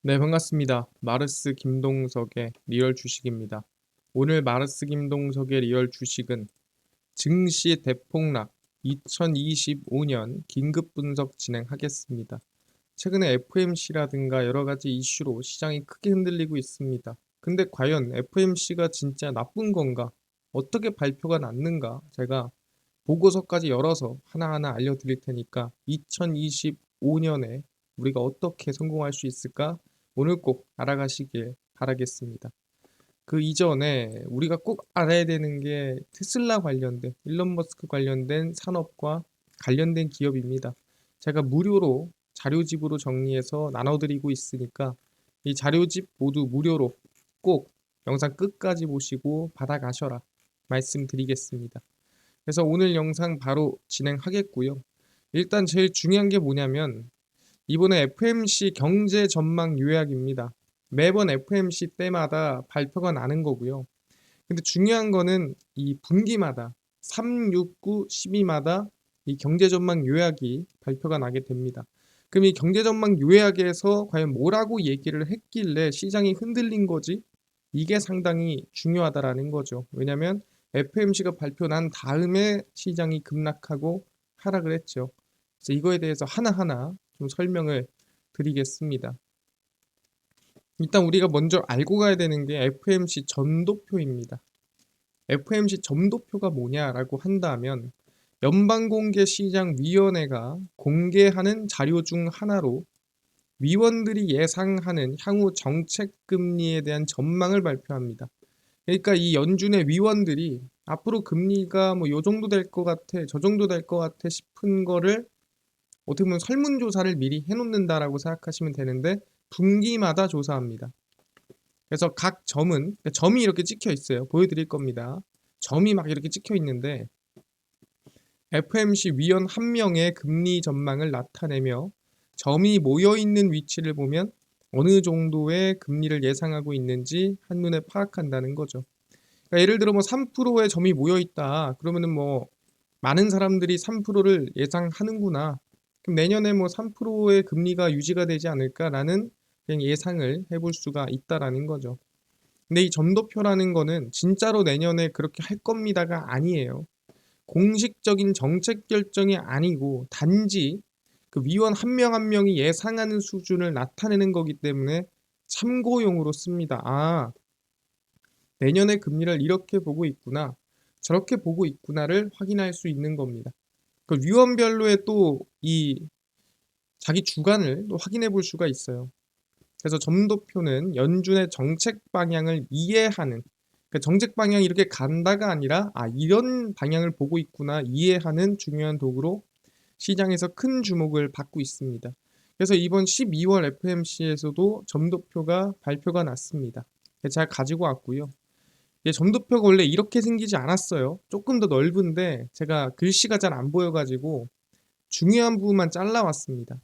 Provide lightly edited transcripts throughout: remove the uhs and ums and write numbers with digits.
네, 반갑습니다. 마르스 김동석의 리얼 주식입니다. 오늘 마르스 김동석의 리얼 주식은 증시 대폭락 2025년 긴급 분석 진행하겠습니다. 최근에 FMC라든가 여러 가지 이슈로 시장이 크게 흔들리고 있습니다. 근데 과연 FMC가 진짜 나쁜 건가? 어떻게 발표가 났는가? 제가 보고서까지 열어서 하나하나 알려드릴 테니까 2025년에 우리가 어떻게 성공할 수 있을까? 오늘 꼭 알아가시길 바라겠습니다. 그 이전에 우리가 꼭 알아야 되는 게 테슬라 관련된, 일론 머스크 관련된 산업과 관련된 기업입니다. 제가 무료로 자료집으로 정리해서 나눠드리고 있으니까 이 자료집 모두 무료로 꼭 영상 끝까지 보시고 받아가셔라 말씀드리겠습니다. 그래서 오늘 영상 바로 진행하겠고요. 일단 제일 중요한 게 뭐냐면 이번에 FMC 경제 전망 요약입니다. 매번 FMC 때마다 발표가 나는 거고요. 근데 중요한 거는 이 분기마다 3, 6, 9, 12마다 이 경제 전망 요약이 발표가 나게 됩니다. 그럼 이 경제 전망 요약에서 과연 뭐라고 얘기를 했길래 시장이 흔들린 거지? 이게 상당히 중요하다라는 거죠. 왜냐하면 FMC가 발표 난 다음에 시장이 급락하고 하락을 했죠. 그래서 이거에 대해서 하나하나 좀 설명을 드리겠습니다. 일단 우리가 먼저 알고 가야 되는 게 FMC 점도표입니다. FMC 점도표가 뭐냐라고 한다면 연방공개시장위원회가 공개하는 자료 중 하나로 위원들이 예상하는 향후 정책금리에 대한 전망을 발표합니다. 그러니까 이 연준의 위원들이 앞으로 금리가 뭐 요 정도 될 것 같아, 저 정도 될 것 같아 싶은 거를 어떻게 보면 설문조사를 미리 해놓는다라고 생각하시면 되는데 분기마다 조사합니다. 그래서 각 점은 그러니까 점이 이렇게 찍혀 있어요. 보여드릴 겁니다. 점이 막 이렇게 찍혀 있는데 FMC 위원 한 명의 금리 전망을 나타내며 점이 모여 있는 위치를 보면 어느 정도의 금리를 예상하고 있는지 한눈에 파악한다는 거죠. 그러니까 예를 들어 뭐 3%의 점이 모여 있다. 그러면은 뭐 많은 사람들이 3%를 예상하는구나. 그럼 내년에 뭐 3%의 금리가 유지가 되지 않을까라는 그냥 예상을 해볼 수가 있다라는 거죠. 근데 이 점도표라는 거는 진짜로 내년에 그렇게 할 겁니다가 아니에요. 공식적인 정책 결정이 아니고 단지 그 위원 한 명 한 명이 예상하는 수준을 나타내는 거기 때문에 참고용으로 씁니다. 아, 내년의 금리를 이렇게 보고 있구나. 저렇게 보고 있구나를 확인할 수 있는 겁니다. 그 위원별로의 또 이 자기 주관을 또 확인해 볼 수가 있어요. 그래서 점도표는 연준의 정책 방향을 이해하는 그러니까 정책 방향이 이렇게 간다가 아니라 아 이런 방향을 보고 있구나 이해하는 중요한 도구로 시장에서 큰 주목을 받고 있습니다. 그래서 이번 12월 FMC에서도 점도표가 발표가 났습니다. 잘 가지고 왔고요. 점도표가 원래 이렇게 생기지 않았어요. 조금 더 넓은데 제가 글씨가 잘 안 보여가지고 중요한 부분만 잘라왔습니다.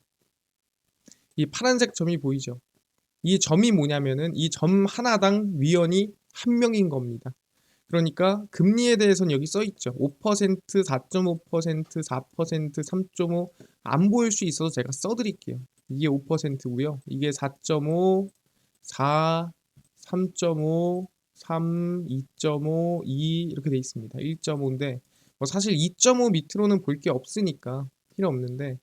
이 파란색 점이 보이죠? 이 점이 뭐냐면은 이 점 하나당 위원이 한 명인 겁니다. 그러니까 금리에 대해서는 여기 써 있죠. 5%, 4.5%, 4%, 3.5 안 보일 수 있어서 제가 써드릴게요. 이게 5%고요. 이게 4.5, 4, 3.5, 3, 2.5, 2 이렇게 돼 있습니다. 1.5인데 뭐 사실 2.5 밑으로는 볼 게 없으니까 필요 없는데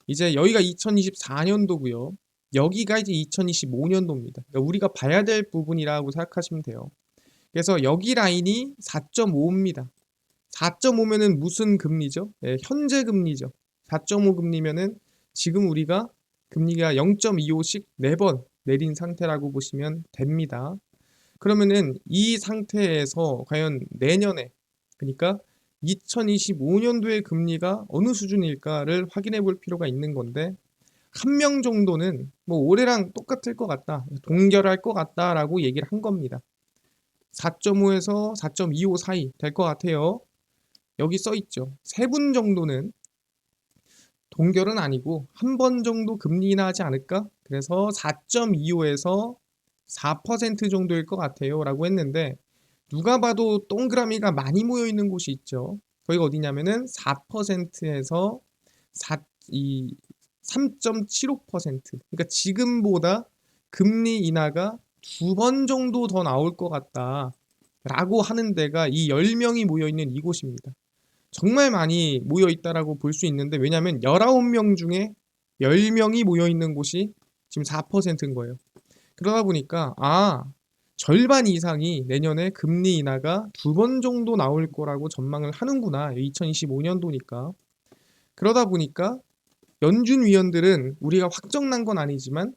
이제 여기가 2024년도고요. 여기가 이제 2025년도입니다. 그러니까 우리가 봐야 될 부분이라고 생각하시면 돼요. 그래서 여기 라인이 4.5입니다. 4.5면은 무슨 금리죠? 네, 현재 금리죠. 4.5 금리면은 지금 우리가 금리가 0.25씩 4번 내린 상태라고 보시면 됩니다. 그러면은 이 상태에서 과연 내년에 그러니까 2025년도의 금리가 어느 수준일까를 확인해 볼 필요가 있는 건데 한 명 정도는 뭐 올해랑 똑같을 것 같다. 동결할 것 같다라고 얘기를 한 겁니다. 4.5에서 4.25 사이 될 것 같아요. 여기 써 있죠. 세 분 정도는 동결은 아니고 한 번 정도 금리 인하하지 않을까? 그래서 4.25에서 4% 정도일 것 같아요. 라고 했는데 누가 봐도 동그라미가 많이 모여 있는 곳이 있죠. 거기가 어디냐면은 4%에서 3.75%. 그러니까 지금보다 금리 인하가 2번 정도 더 나올 것 같다 라고 하는 데가 이 10명이 모여있는 이곳입니다. 정말 많이 모여있다라고 볼 수 있는데, 왜냐하면 19명 중에 10명이 모여있는 곳이 지금 4%인 거예요. 그러다 보니까 절반 이상이 내년에 금리 인하가 2번 정도 나올 거라고 전망을 하는구나. 2025년도니까. 그러다 보니까 연준 위원들은 우리가 확정난 건 아니지만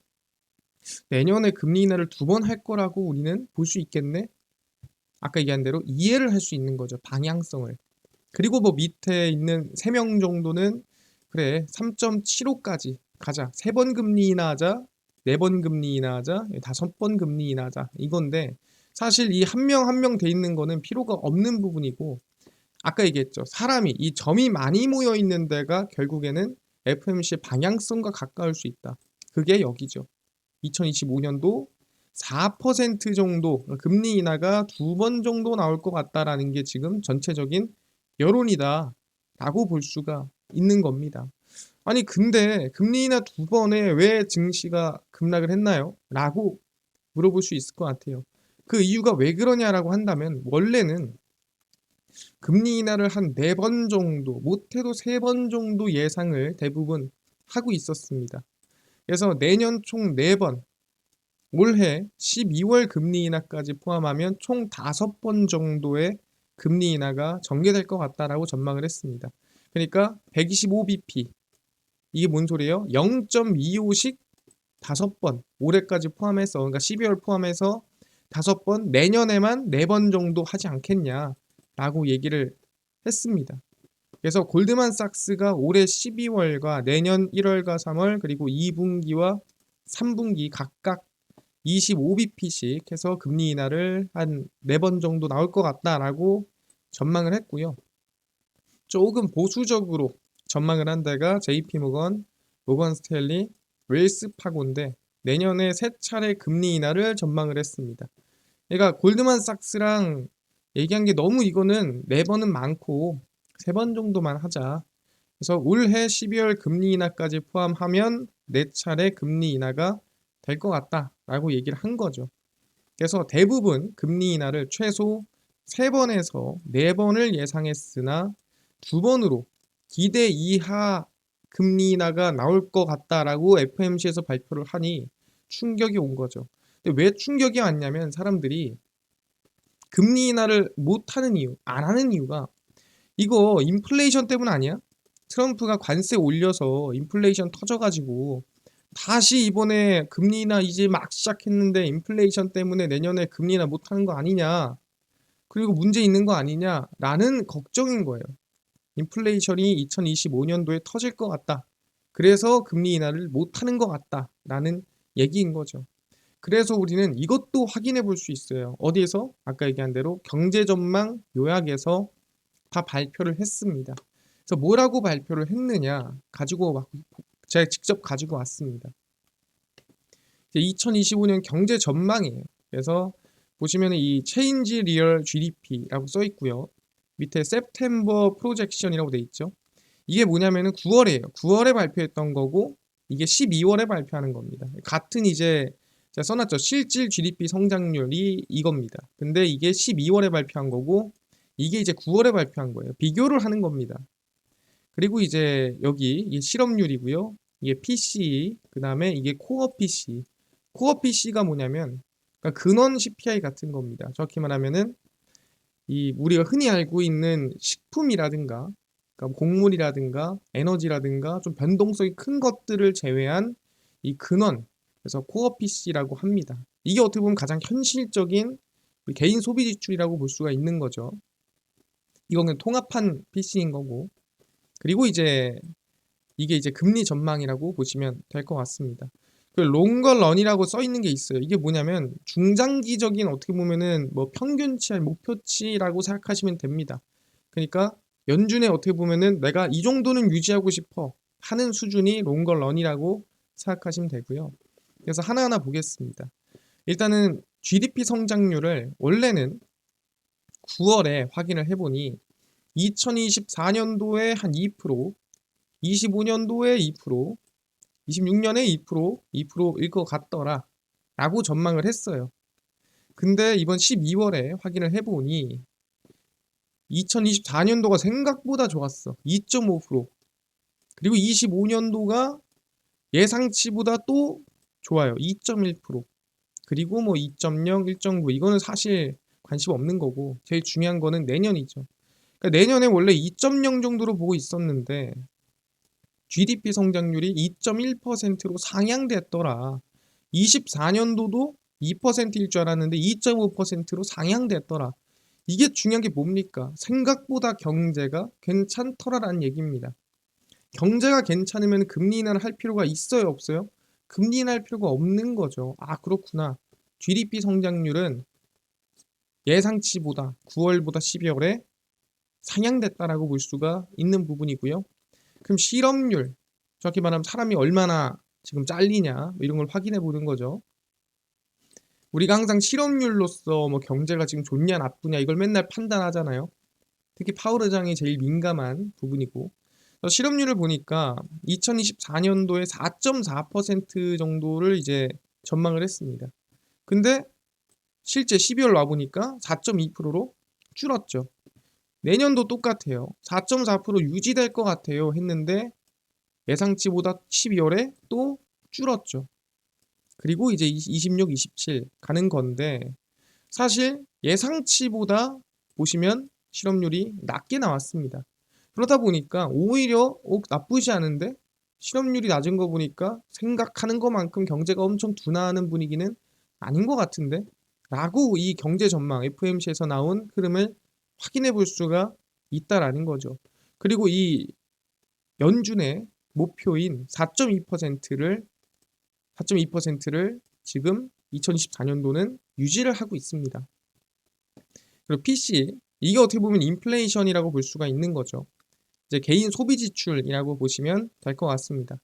내년에 금리 인하를 2번 할 거라고 우리는 볼 수 있겠네. 아까 얘기한 대로 이해를 할 수 있는 거죠. 방향성을. 그리고 뭐 밑에 있는 3명 정도는 그래 3.75까지 가자. 3번 금리 인하하자. 4번 금리 인하하자. 5번 금리 인하하자. 이건데 사실 이 한 명 한 명 돼 있는 거는 필요가 없는 부분이고, 아까 얘기했죠. 사람이 이 점이 많이 모여 있는 데가 결국에는 FOMC의 방향성과 가까울 수 있다. 그게 여기죠. 2025년도 4% 정도 금리 인하가 2번 정도 나올 것 같다라는 게 지금 전체적인 여론이다 라고 볼 수가 있는 겁니다. 아니 근데 금리 인하 2번에 왜 증시가 급락을 했나요? 라고 물어볼 수 있을 것 같아요. 그 이유가 왜 그러냐라고 한다면, 원래는 금리 인하를 한 4번 정도, 못해도 3번 정도 예상을 대부분 하고 있었습니다. 그래서 내년 총 4번, 올해 12월 금리 인하까지 포함하면 총 5번 정도의 금리 인하가 전개될 것 같다라고 전망을 했습니다. 그러니까 125bp, 이게 뭔 소리예요? 0.25씩 5번, 올해까지 포함해서, 그러니까 12월 포함해서 5번, 내년에만 4번 정도 하지 않겠냐라고 얘기를 했습니다. 그래서 골드만삭스가 올해 12월과 내년 1월과 3월, 그리고 2분기와 3분기 각각 25bp씩 해서 금리 인하를 한 4번 정도 나올 것 같다라고 전망을 했고요. 조금 보수적으로 전망을 한 데가 JP모건, 모건스탠리, 웰스파고인데 내년에 3차례 금리 인하를 전망을 했습니다. 그러니까 골드만삭스랑 얘기한 게 너무 이거는 4번은 많고 3번 정도만 하자. 그래서 올해 12월 금리 인하까지 포함하면 4차례 금리 인하가 될 것 같다라고 얘기를 한 거죠. 그래서 대부분 금리 인하를 최소 3번에서 4번을 예상했으나 2번으로 기대 이하 금리 인하가 나올 것 같다라고 FOMC에서 발표를 하니 충격이 온 거죠. 근데 왜 충격이 왔냐면, 사람들이 금리 인하를 못 하는 이유, 안 하는 이유가 이거 인플레이션 때문 아니야? 트럼프가 관세 올려서 인플레이션 터져가지고 다시 이번에 금리 인하 이제 막 시작했는데 인플레이션 때문에 내년에 금리 인하 못 하는 거 아니냐? 그리고 문제 있는 거 아니냐라는 걱정인 거예요. 인플레이션이 2025년도에 터질 것 같다. 그래서 금리 인하를 못 하는 것 같다라는 얘기인 거죠. 그래서 우리는 이것도 확인해 볼 수 있어요. 어디에서? 아까 얘기한 대로 경제 전망 요약에서 다 발표를 했습니다. 그래서 뭐라고 발표를 했느냐 가지고 제가 직접 가지고 왔습니다. 2025년 경제 전망이에요. 그래서 보시면 이 Change Real GDP라고 써 있고요. 밑에 September Projection이라고 돼 있죠. 이게 뭐냐면은 9월이에요. 9월에 발표했던 거고 이게 12월에 발표하는 겁니다. 같은 이제 제가 써놨죠. 실질 GDP 성장률이 이겁니다. 근데 이게 12월에 발표한 거고 이게 이제 9월에 발표한 거예요. 비교를 하는 겁니다. 그리고 이제 여기 이게 실업률이고요. 이게 PCE, 그 다음에 이게 코어 PCE. 코어 PC가 뭐냐면 그러니까 근원 CPI 같은 겁니다. 정확히 말하면은 이 우리가 흔히 알고 있는 식품이라든가 그러니까 곡물이라든가 에너지라든가 좀 변동성이 큰 것들을 제외한 이 근원, 그래서 코어 PC라고 합니다. 이게 어떻게 보면 가장 현실적인 우리 개인 소비 지출이라고 볼 수가 있는 거죠. 이거는 통합한 PC인 거고, 그리고 이제 이게 이제 금리 전망이라고 보시면 될 것 같습니다. 그 롱거 런이라고 써 있는 게 있어요. 이게 뭐냐면 중장기적인 어떻게 보면은 뭐 평균치 아니 목표치라고 생각하시면 됩니다. 그러니까 연준에 어떻게 보면은 내가 이 정도는 유지하고 싶어 하는 수준이 롱거 런이라고 생각하시면 되고요. 그래서 하나하나 보겠습니다. 일단은 GDP 성장률을 원래는 9월에 확인을 해보니 2024년도에 한 2%, 25년도에 2%, 26년에 2%, 2%일 것 같더라. 라고 전망을 했어요. 근데 이번 12월에 확인을 해보니 2024년도가 생각보다 좋았어. 2.5%. 그리고 25년도가 예상치보다 또 좋아요. 2.1%. 그리고 뭐 2.0, 1.9 이거는 사실 관심 없는 거고 제일 중요한 거는 내년이죠. 그러니까 내년에 원래 2.0 정도로 보고 있었는데 GDP 성장률이 2.1%로 상향됐더라. 24년도도 2%일 줄 알았는데 2.5%로 상향됐더라. 이게 중요한 게 뭡니까? 생각보다 경제가 괜찮더라라는 얘기입니다. 경제가 괜찮으면 금리 인하를 할 필요가 있어요, 없어요? 금리 인하할 필요가 없는 거죠. 아, 그렇구나. GDP 성장률은 예상치보다 9월보다 12월에 상향됐다라고 볼 수가 있는 부분이고요. 그럼 실업률, 정확히 말하면 사람이 얼마나 지금 잘리냐 뭐 이런 걸 확인해 보는 거죠. 우리가 항상 실업률로서 뭐 경제가 지금 좋냐 나쁘냐 이걸 맨날 판단하잖아요. 특히 파월 의장이 제일 민감한 부분이고 실업률을 보니까 2024년도에 4.4% 정도를 이제 전망을 했습니다. 근데 실제 12월 와보니까 4.2%로 줄었죠. 내년도 똑같아요. 4.4% 유지될 것 같아요 했는데 예상치보다 12월에 또 줄었죠. 그리고 이제 26, 27 가는 건데 사실 예상치보다 보시면 실업률이 낮게 나왔습니다. 그러다 보니까 오히려 나쁘지 않은데 실업률이 낮은 거 보니까 생각하는 것만큼 경제가 엄청 둔화하는 분위기는 아닌 것 같은데 라고 이 경제 전망 FOMC에서 나온 흐름을 확인해 볼 수가 있다라는 거죠. 그리고 이 연준의 목표인 4.2%를 지금 2024년도는 유지를 하고 있습니다. 그리고 PC 이게 어떻게 보면 인플레이션이라고 볼 수가 있는 거죠. 이제 개인 소비 지출이라고 보시면 될 것 같습니다.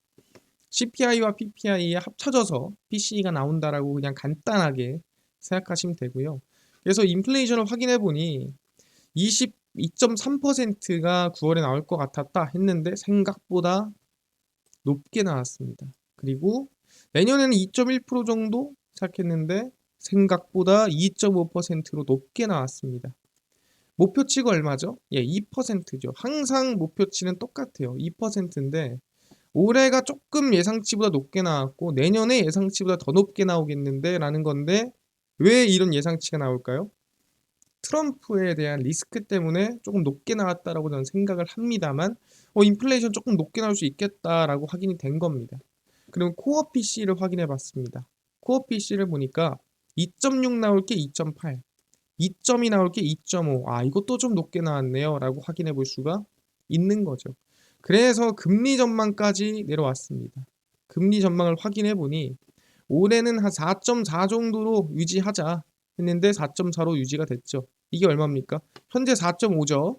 CPI와 PPI에 합쳐져서 PC가 나온다라고 그냥 간단하게 생각하시면 되고요. 그래서 인플레이션을 확인해 보니 22.3%가 9월에 나올 것 같았다 했는데 생각보다 높게 나왔습니다. 그리고 내년에는 2.1% 정도 생각했는데 생각보다 2.5%로 높게 나왔습니다. 목표치가 얼마죠? 예, 2%죠. 항상 목표치는 똑같아요. 2%인데 올해가 조금 예상치보다 높게 나왔고 내년에 예상치보다 더 높게 나오겠는데 라는 건데 왜 이런 예상치가 나올까요? 트럼프에 대한 리스크 때문에 조금 높게 나왔다라고 저는 생각을 합니다만 인플레이션 조금 높게 나올 수 있겠다라고 확인이 된 겁니다. 그리고 코어 PC를 확인해 봤습니다. 코어 PC를 보니까 2.6 나올 게 2.8, 2점이 나올 게 2.5. 아, 이것도 좀 높게 나왔네요. 라고 확인해 볼 수가 있는 거죠. 그래서 금리 전망까지 내려왔습니다. 금리 전망을 확인해 보니 올해는 한 4.4 정도로 유지하자 했는데 4.4로 유지가 됐죠. 이게 얼마입니까? 현재 4.5죠.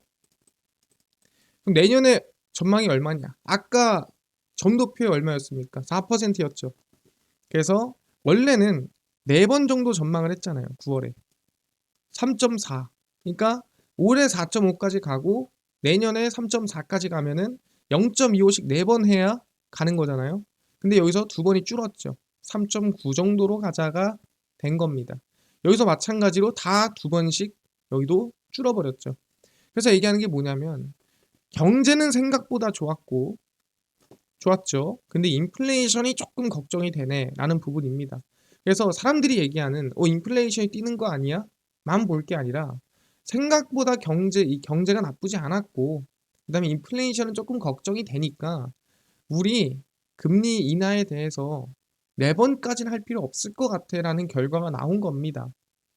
그럼 내년에 전망이 얼마냐? 아까 점도표에 얼마였습니까? 4%였죠. 그래서 원래는 4번 정도 전망을 했잖아요. 9월에. 3.4. 그러니까 올해 4.5까지 가고 내년에 3.4까지 가면은 0.25씩 4번 해야 가는 거잖아요. 근데 여기서 2번이 줄었죠. 3.9 정도로 가자가 된 겁니다. 여기서 마찬가지로 다 2번씩 여기도 줄어버렸죠. 그래서 얘기하는 게 뭐냐면 경제는 생각보다 좋았죠. 근데 인플레이션이 조금 걱정이 되네 라는 부분입니다. 그래서 사람들이 얘기하는 인플레이션이 뛰는 거 아니야? 만 볼 게 아니라 생각보다 이 경제가 나쁘지 않았고 그다음에 인플레이션은 조금 걱정이 되니까 우리 금리 인하에 대해서 4번까지는 할 필요 없을 것 같아 라는 결과가 나온 겁니다.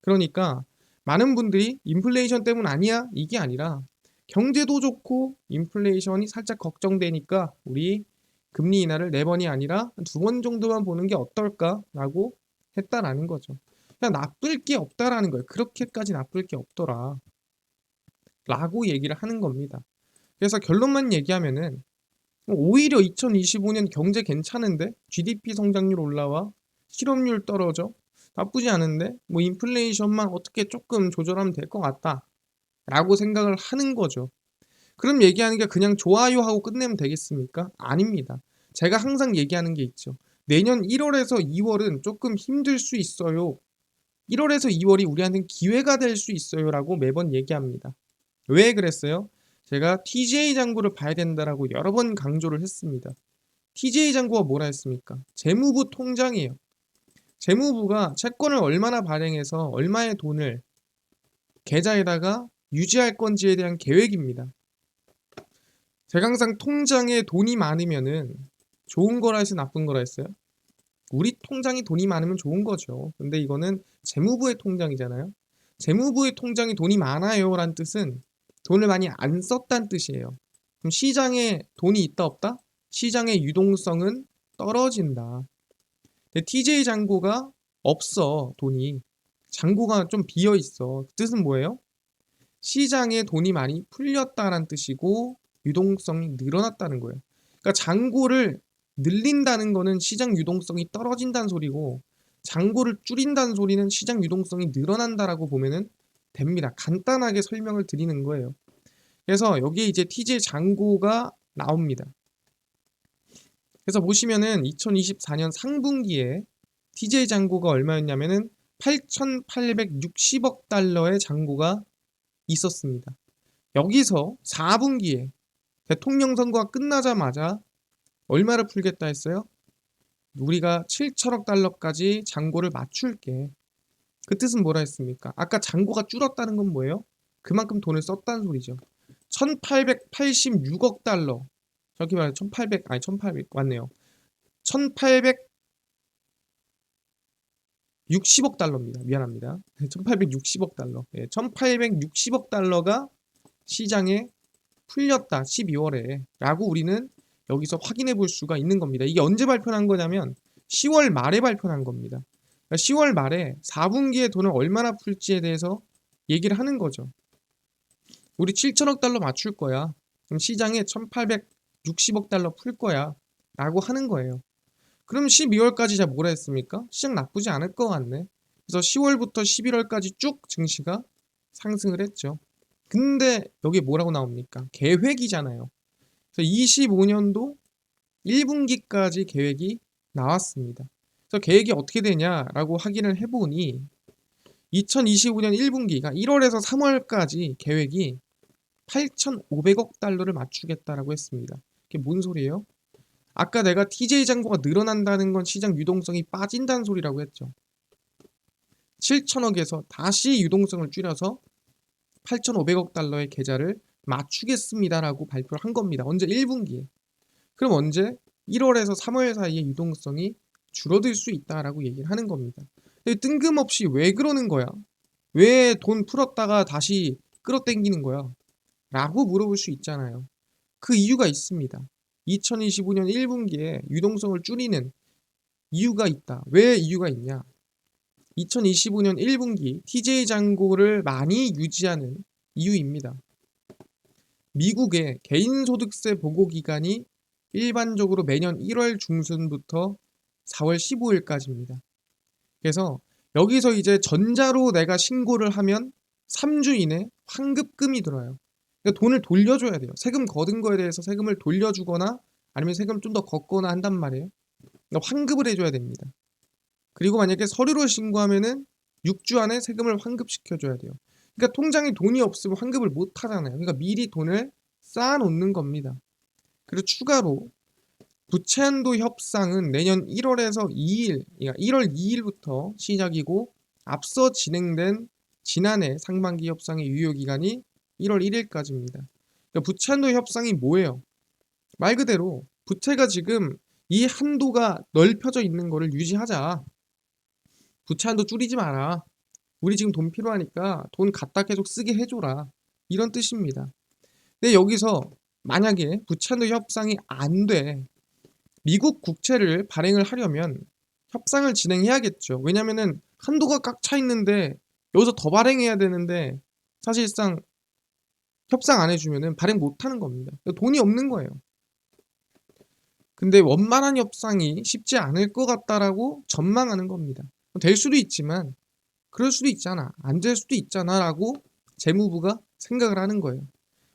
그러니까 많은 분들이 인플레이션 때문 아니야? 이게 아니라 경제도 좋고 인플레이션이 살짝 걱정되니까 우리 금리 인하를 4번이 아니라 2번 정도만 보는 게 어떨까라고 했다라는 거죠. 그냥 나쁠 게 없다라는 거예요. 그렇게까지 나쁠 게 없더라 라고 얘기를 하는 겁니다. 그래서 결론만 얘기하면은 오히려 2025년 경제 괜찮은데 GDP 성장률 올라와 실업률 떨어져 나쁘지 않은데 뭐 인플레이션만 어떻게 조금 조절하면 될 것 같다 라고 생각을 하는 거죠. 그럼 얘기하는 게 그냥 좋아요 하고 끝내면 되겠습니까? 아닙니다. 제가 항상 얘기하는 게 있죠. 내년 1월에서 2월은 조금 힘들 수 있어요. 1월에서 2월이 우리한테는 기회가 될 수 있어요 라고 매번 얘기합니다. 왜 그랬어요? 제가 TJ 잔고를 봐야 된다라고 여러 번 강조를 했습니다. TJ 잔고가 뭐라 했습니까? 재무부 통장이에요. 재무부가 채권을 얼마나 발행해서 얼마의 돈을 계좌에다가 유지할 건지에 대한 계획입니다. 제가 항상 통장에 돈이 많으면은 좋은 거라 해서 나쁜 거라 했어요? 우리 통장이 돈이 많으면 좋은 거죠. 근데 이거는 재무부의 통장이잖아요. 재무부의 통장이 돈이 많아요 라는 뜻은 돈을 많이 안 썼다는 뜻이에요. 그럼 시장에 돈이 있다 없다? 시장의 유동성은 떨어진다. 근데 TJ 잔고가 없어, 돈이. 잔고가 좀 비어 있어. 그 뜻은 뭐예요? 시장에 돈이 많이 풀렸다는 뜻이고 유동성이 늘어났다는 거예요. 그러니까 잔고를 늘린다는 거는 시장 유동성이 떨어진다는 소리고 잔고를 줄인다는 소리는 시장 유동성이 늘어난다라고 보면은 됩니다. 간단하게 설명을 드리는 거예요. 그래서 여기에 이제 TJ 잔고가 나옵니다. 그래서 보시면은 2024년 상분기에 TJ 잔고가 얼마였냐면은 8,860억 달러의 잔고가 있었습니다. 여기서 4분기에 대통령 선거가 끝나자마자 얼마를 풀겠다 했어요? 우리가 7천억 달러까지 잔고를 맞출게. 그 뜻은 뭐라 했습니까? 아까 잔고가 줄었다는 건 뭐예요? 그만큼 돈을 썼다는 소리죠. 1886억 달러. 저기 말해 1800 맞네요. 1860억 달러입니다. 미안합니다. 1860억 달러. 1860억 달러가 시장에 풀렸다. 12월에 라고 우리는 여기서 확인해 볼 수가 있는 겁니다. 이게 언제 발표한 거냐면 10월 말에 발표한 겁니다. 그러니까 10월 말에 4분기에 돈을 얼마나 풀지에 대해서 얘기를 하는 거죠. 우리 7천억 달러 맞출 거야. 그럼 시장에 1860억 달러 풀 거야. 라고 하는 거예요. 그럼 12월까지 제가 뭐라 했습니까? 시장 나쁘지 않을 것 같네. 그래서 10월부터 11월까지 쭉 증시가 상승을 했죠. 근데 여기 뭐라고 나옵니까? 계획이잖아요. 그래서 25년도 1분기까지 계획이 나왔습니다. 그래서 계획이 어떻게 되냐라고 확인을 해보니 2025년 1분기가 1월에서 3월까지 계획이 8,500억 달러를 맞추겠다라고 했습니다. 이게 뭔 소리예요? 아까 내가 TJ 잔고가 늘어난다는 건 시장 유동성이 빠진다는 소리라고 했죠. 7천억에서 다시 유동성을 줄여서 8,500억 달러의 계좌를 맞추겠습니다라고 발표를 한 겁니다. 언제? 1분기에. 그럼 언제? 1월에서 3월 사이에 유동성이 줄어들 수 있다라고 얘기를 하는 겁니다. 근데 뜬금없이 왜 그러는 거야? 왜 돈 풀었다가 다시 끌어당기는 거야? 라고 물어볼 수 있잖아요. 그 이유가 있습니다. 2025년 1분기에 유동성을 줄이는 이유가 있다. 왜 이유가 있냐? 2025년 1분기 TJ 잔고를 많이 유지하는 이유입니다. 미국의 개인소득세 보고 기간이 일반적으로 매년 1월 중순부터 4월 15일까지입니다. 그래서 여기서 이제 전자로 내가 신고를 하면 3주 이내 환급금이 들어요. 그러니까 돈을 돌려줘야 돼요. 세금 거둔 거에 대해서 세금을 돌려주거나 아니면 세금 좀 더 걷거나 한단 말이에요. 그러니까 환급을 해줘야 됩니다. 그리고 만약에 서류로 신고하면은 6주 안에 세금을 환급시켜줘야 돼요. 그러니까 통장에 돈이 없으면 환급을 못 하잖아요. 그러니까 미리 돈을 쌓아놓는 겁니다. 그리고 추가로 부채한도 협상은 내년 1월에서 2일, 그러니까 1월 2일부터 시작이고 앞서 진행된 지난해 상반기 협상의 유효기간이 1월 1일까지입니다. 그러니까 부채한도 협상이 뭐예요? 말 그대로 부채가 지금 이 한도가 넓혀져 있는 거를 유지하자. 부채 한도 줄이지 마라. 우리 지금 돈 필요하니까 돈 갖다 계속 쓰게 해줘라. 이런 뜻입니다. 근데 여기서 만약에 부채 한도 협상이 안 돼. 미국 국채를 발행을 하려면 협상을 진행해야겠죠. 왜냐면은 한도가 꽉 차 있는데 여기서 더 발행해야 되는데 사실상 협상 안 해주면은 발행 못 하는 겁니다. 돈이 없는 거예요. 근데 원만한 협상이 쉽지 않을 것 같다라고 전망하는 겁니다. 될 수도 있지만 그럴 수도 있잖아. 안 될 수도 있잖아 라고 재무부가 생각을 하는 거예요.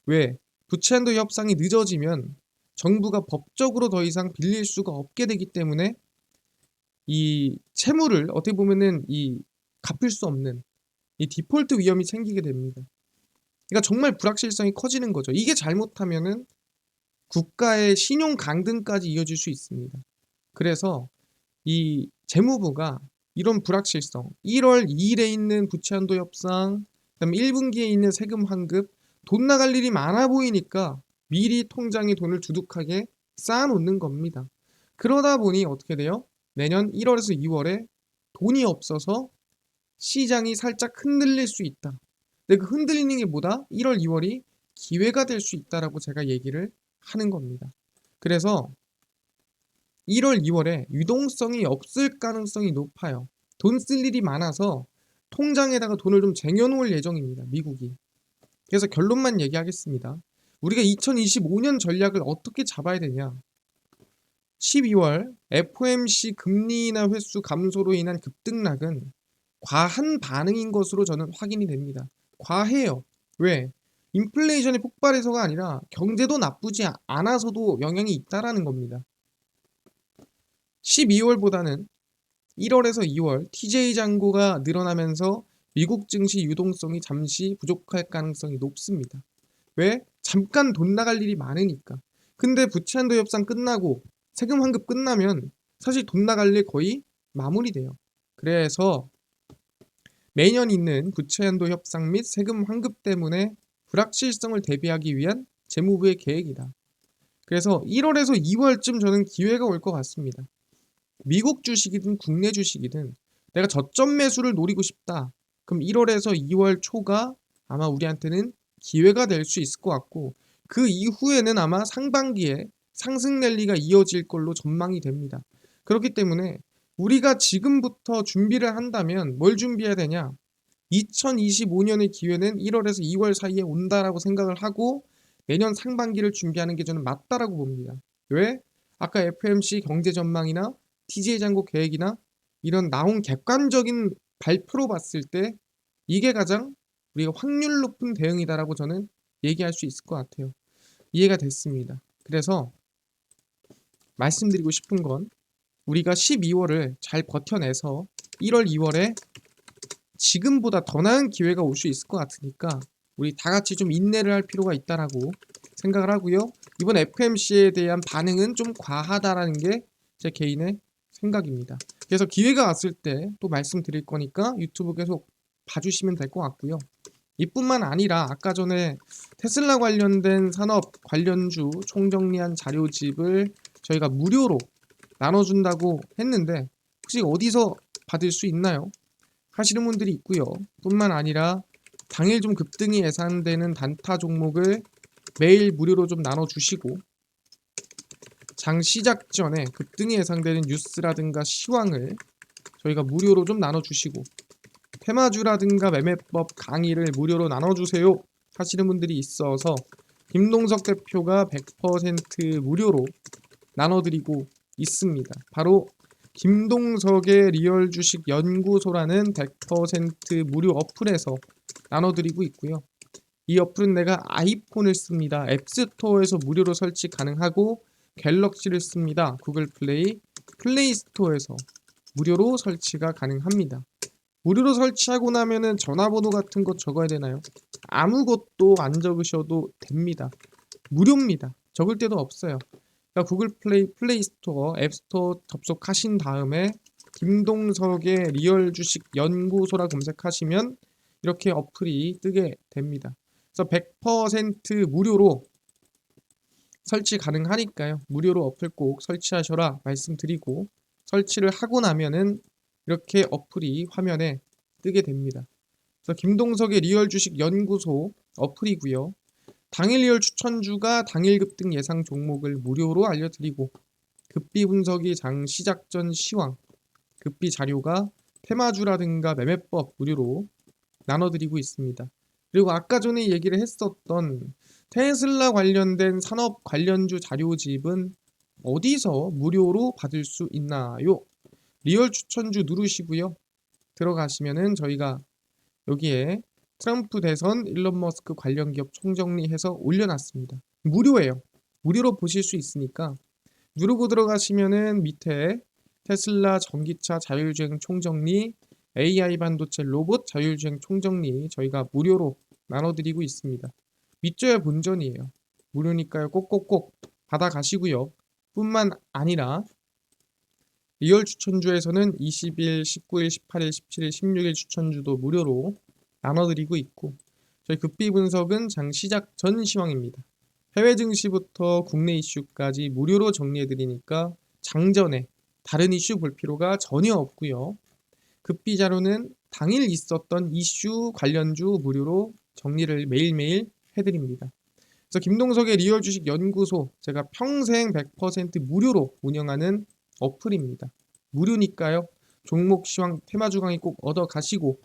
왜? 부채 한도 협상이 늦어지면 정부가 법적으로 더 이상 빌릴 수가 없게 되기 때문에 이 채무를 어떻게 보면은 이 갚을 수 없는 이 디폴트 위험이 생기게 됩니다. 그러니까 정말 불확실성이 커지는 거죠. 이게 잘못하면은 국가의 신용 강등까지 이어질 수 있습니다. 그래서 이 재무부가 이런 불확실성, 1월 2일에 있는 부채 한도 협상, 그다음에 1분기에 있는 세금 환급, 돈 나갈 일이 많아 보이니까 미리 통장에 돈을 두둑하게 쌓아놓는 겁니다. 그러다 보니 어떻게 돼요? 내년 1월에서 2월에 돈이 없어서 시장이 살짝 흔들릴 수 있다. 근데 그 흔들리는 게 뭐다? 1월, 2월이 기회가 될 수 있다라고 제가 얘기를 하는 겁니다. 그래서 1월, 2월에 유동성이 없을 가능성이 높아요. 돈 쓸 일이 많아서 통장에다가 돈을 좀 쟁여놓을 예정입니다. 미국이. 그래서 결론만 얘기하겠습니다. 우리가 2025년 전략을 어떻게 잡아야 되냐? 12월 FOMC 금리 인하 횟수 감소로 인한 급등락은 과한 반응인 것으로 저는 확인이 됩니다. 과해요. 왜? 인플레이션이 폭발해서가 아니라 경제도 나쁘지 않아서도 영향이 있다라는 겁니다. 12월보다는 1월에서 2월 TJ 잔고가 늘어나면서 미국 증시 유동성이 잠시 부족할 가능성이 높습니다. 왜? 잠깐 돈 나갈 일이 많으니까. 근데 부채 한도 협상 끝나고 세금 환급 끝나면 사실 돈 나갈 일 거의 마무리돼요. 그래서 매년 있는 부채 한도 협상 및 세금 환급 때문에 불확실성을 대비하기 위한 재무부의 계획이다. 그래서 1월에서 2월쯤 저는 기회가 올 것 같습니다. 미국 주식이든 국내 주식이든 내가 저점 매수를 노리고 싶다. 그럼 1월에서 2월 초가 아마 우리한테는 기회가 될 수 있을 것 같고 그 이후에는 아마 상반기에 상승 랠리가 이어질 걸로 전망이 됩니다. 그렇기 때문에 우리가 지금부터 준비를 한다면 뭘 준비해야 되냐? 2025년의 기회는 1월에서 2월 사이에 온다라고 생각을 하고 내년 상반기를 준비하는 게 저는 맞다라고 봅니다. 왜? 아까 FOMC 경제 전망이나 TJ 잔고 계획이나 이런 나온 객관적인 발표로 봤을 때 이게 가장 우리가 확률 높은 대응이다라고 저는 얘기할 수 있을 것 같아요. 이해가 됐습니다. 그래서 말씀드리고 싶은 건 우리가 12월을 잘 버텨내서 1월, 2월에 지금보다 더 나은 기회가 올 수 있을 것 같으니까 우리 다 같이 좀 인내를 할 필요가 있다라고 생각을 하고요. 이번 FMC에 대한 반응은 좀 과하다라는 게 제 개인의 생각입니다. 그래서 기회가 왔을 때 또 말씀드릴 거니까 유튜브 계속 봐주시면 될 것 같고요. 이뿐만 아니라 아까 전에 테슬라 관련된 산업 관련주 총정리한 자료집을 저희가 무료로 나눠준다고 했는데 혹시 어디서 받을 수 있나요? 하시는 분들이 있고요. 뿐만 아니라 당일 좀 급등이 예상되는 단타 종목을 매일 무료로 좀 나눠주시고 장 시작 전에 급등이 예상되는 뉴스라든가 시황을 저희가 무료로 좀 나눠주시고 테마주라든가 매매법 강의를 무료로 나눠주세요 하시는 분들이 있어서 김동석 대표가 100% 무료로 나눠드리고 있습니다. 바로 김동석의 리얼 주식 연구소라는 100% 무료 어플에서 나눠드리고 있고요. 이 어플은 내가 아이폰을 씁니다. 앱스토어에서 무료로 설치 가능하고 갤럭시를 씁니다. 구글 플레이, 플레이 스토어에서 무료로 설치가 가능합니다. 무료로 설치하고 나면은 전화번호 같은 거 적어야 되나요? 아무것도 안 적으셔도 됩니다. 무료입니다. 적을 데도 없어요. 그러니까 구글 플레이 스토어, 앱스토어 접속하신 다음에 김동석의 리얼 주식 연구소라 검색하시면 이렇게 어플이 뜨게 됩니다. 그래서 100% 무료로 설치 가능하니까요. 무료로 어플 꼭 설치하셔라 말씀드리고 설치를 하고 나면은 이렇게 어플이 화면에 뜨게 됩니다. 그래서 김동석의 리얼 주식 연구소 어플이고요. 당일 리얼 추천주가 당일 급등 예상 종목을 무료로 알려드리고 급비 분석이 장 시작 전 시황, 급비 자료가 테마주라든가 매매법 무료로 나눠드리고 있습니다. 그리고 아까 전에 얘기를 했었던 테슬라 관련된 산업 관련주 자료집은 어디서 무료로 받을 수 있나요? 리얼 추천주 누르시고요. 들어가시면은 저희가 여기에 트럼프 대선 일론 머스크 관련 기업 총정리해서 올려놨습니다. 무료예요. 무료로 보실 수 있으니까 누르고 들어가시면은 밑에 테슬라 전기차 자율주행 총정리, AI 반도체 로봇 자율주행 총정리 저희가 무료로 나눠드리고 있습니다. 믿져야 본전이에요. 무료니까요. 꼭꼭꼭 받아가시고요. 뿐만 아니라 리얼 추천주에서는 20일, 19일, 18일, 17일, 16일 추천주도 무료로 나눠드리고 있고 저희 급비 분석은 장 시작 전 시황입니다. 해외 증시부터 국내 이슈까지 무료로 정리해드리니까 장전에 다른 이슈 볼 필요가 전혀 없고요. 급비 자료는 당일 있었던 이슈 관련주 무료로 정리를 매일매일 해드립니다. 그래서 김동석의 리얼 주식 연구소 제가 평생 100% 무료로 운영하는 어플입니다. 무료니까요. 종목 시황 테마 주강이 꼭 얻어 가시고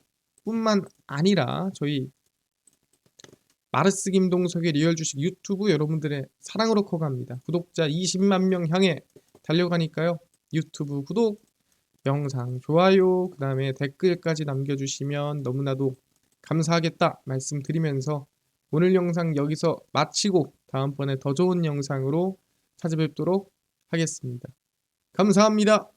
뿐만 아니라 저희 마르스 김동석의 리얼 주식 유튜브 여러분들의 사랑으로 커갑니다. 구독자 20만 명 향해 달려가니까요. 유튜브 구독, 영상 좋아요, 그 다음에 댓글까지 남겨주시면 너무나도 감사하겠다 말씀드리면서 오늘 영상 여기서 마치고 다음번에 더 좋은 영상으로 찾아뵙도록 하겠습니다. 감사합니다.